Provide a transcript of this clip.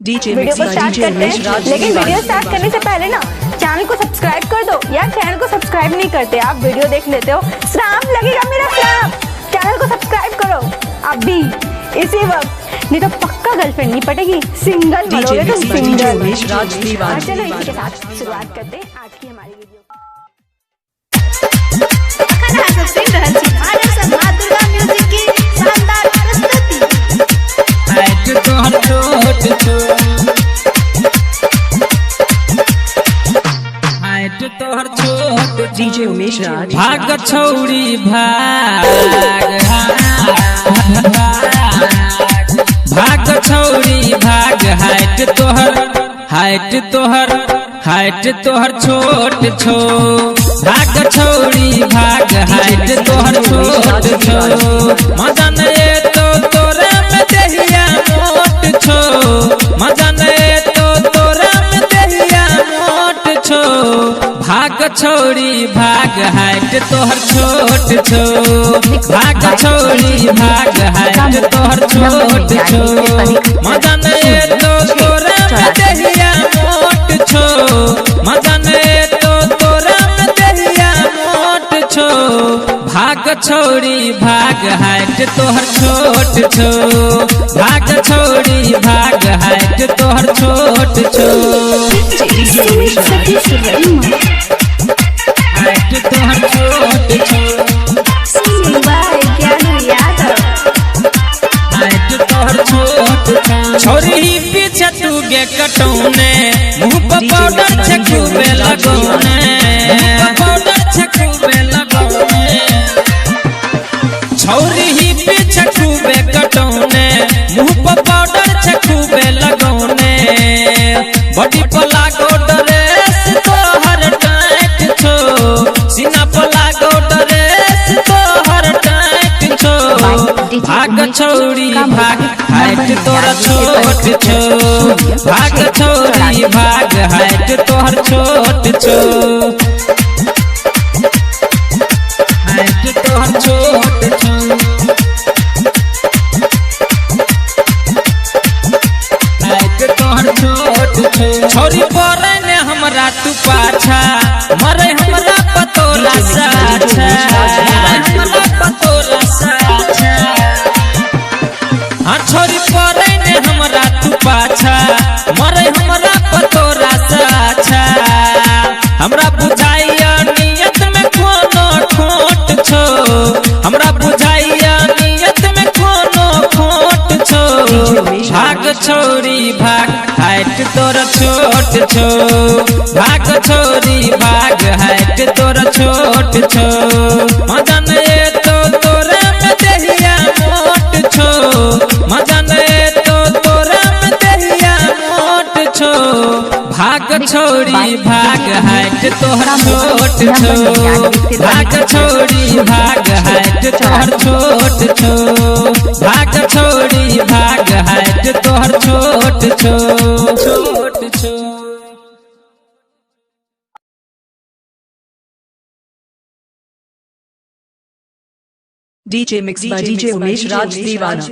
Video को start करते हैं, लेकिन वीडियो स्टार्ट करने से पहले ना चैनल को सब्सक्राइब कर दो। यार चैनल को सब्सक्राइब नहीं करते, आप वीडियो देख लेते हो, श्राप लगेगा मेरा श्राप। चैनल को सब्सक्राइब करो अभी इसी वक्त, नहीं तो पक्का गर्लफ्रेंड नहीं पटेगी, सिंगल मरोगे तो सिंगल। चलो इसी के साथ शुरुआत करते हैं आज की हमारी वीडियो। डीजे उमेश राज। भाग छौड़ी भाग, भाग छौड़ी भाग, हाइट तोहर छोट छो। भाग छौड़ी भाग, हाइट तोहर छोट छो। मजा नहीं तो तोरा में देहिया मोट छो, मजा नहीं तो तोरा में देहिया मोट छो। भाग छौड़ी भाग, हाइट तोहर छोट छो। भाग छौड़ी भाग, हाइट तोहर छोट छो। मजा नहीं तो तोरा में देहिया मोट छो, मजा नहीं तो तोरा में देहिया मोट छो। भाग छौड़ी भाग, हाइट तोहर छोट छो। भाग छौड़ी भाग, हाइट तोहर छोट छो। हाइट तोहर छोट छो। हाइट तोहर छोट छो। छोरी पीछे तू गे कटौने, मुँह पर पाउडर छकूबे लगौने, पाउडर छकूबे लगौने। छोरी ही पीछे खूबे कटौने, मुँह पर पाउडर छकूबे लगौने। बॉडी पर लागो ड्रेस तोहर टाइट छो, सीना पर लागो ड्रेस तोहर टाइट छो। भाग छौड़ी भाग, हाइट तोहर छोट छो। भाग छौड़ी भाग, हाइट तोहर छोट छो। हाइट तोहर छोट छो। हाइट तोहर छोट छो। छोरी पड़े ने हमरा तू पाछा, मरे हमरा पतोला साछा, हमरा पतोला साछा। हाँ छोरी पड़े ने हमरा तू पाछा, मरे हमरा पतोला साछा। हमरा बुझाइया नियत में कोनो खोट छो, हमरा बुझाइया नियत में कोनो खोट छो। भाग छौड़ी भाग, हाइट तोरा छोट छो। भाग छौड़ी भाग, हाइट तोरा छोट छो। मजा नहीं तो तोरा में देहिया मोट छो, मजा नहीं तो तोरा में देहिया मोट छो। भाग छौड़ी भाग, हाइट तोहर छोट छो। भाग छौड़ी भाग, हाइट तोहर छोट छो। भाग छौड़ी भाग, हाइट तोहर छोट छो। छोट छो। DJ mix by DJ Umesh Raj दीवाना।